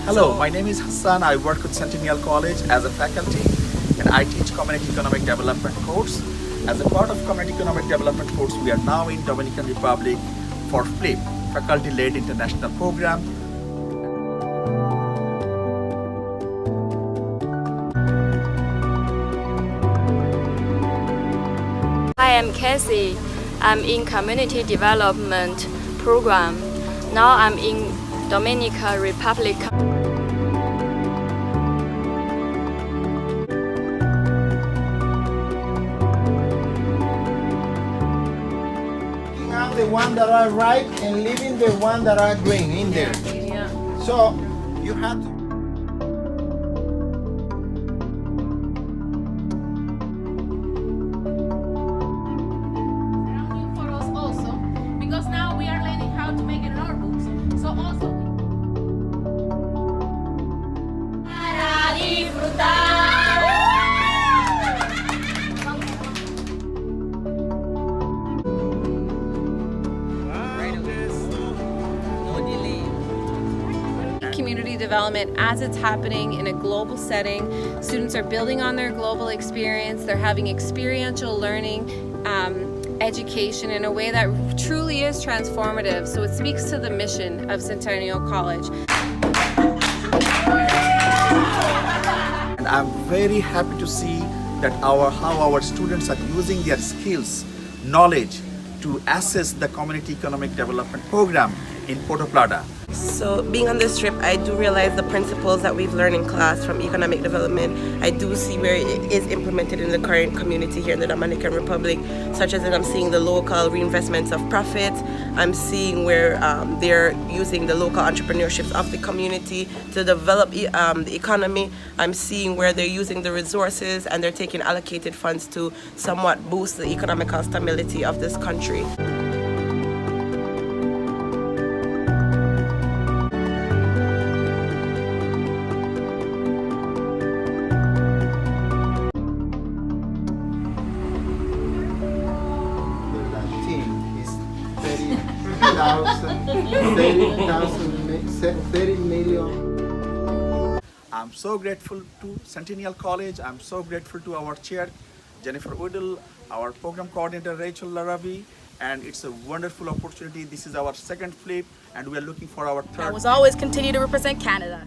Hello, my name is Hasan. I work with Centennial College as a faculty and I teach Community Economic Development course. As a part of Community Economic Development course, we are now in Dominican Republic for FLIP, Faculty-Led International Program. Hi, I'm Cassie. I'm in Community Development Program. Now I'm in Dominican Republic. Picking out the one that are ripe and leaving the one that are green in there. Yeah. So you have to. For us also, because now we are learning how to make it in our books. So also. Para disfrutar. Community development as it's happening in a global setting. Students are building on their global experience. They're having experiential learning, education in a way that truly is transformative. So it speaks to the mission of Centennial College. And I'm very happy to see that how our students are using their skills, knowledge to assess the Community Economic Development Program in Puerto Plata. So being on this trip, I do realize the principles that we've learned in class from economic development. I do see where it is implemented in the current community here in the Dominican Republic, such as that I'm seeing the local reinvestments of profits. I'm seeing where they're using the local entrepreneurships of the community to develop the economy. I'm seeing where they're using the resources and they're taking allocated funds to somewhat boost the economical stability of this country. Is 30 million. I'm so grateful to Centennial College. I'm so grateful to our chair, Jennifer Woodle, our program coordinator, Rachel Larabi, and it's a wonderful opportunity. This is our second flip, and we are looking for our third. I was always continue to represent Canada.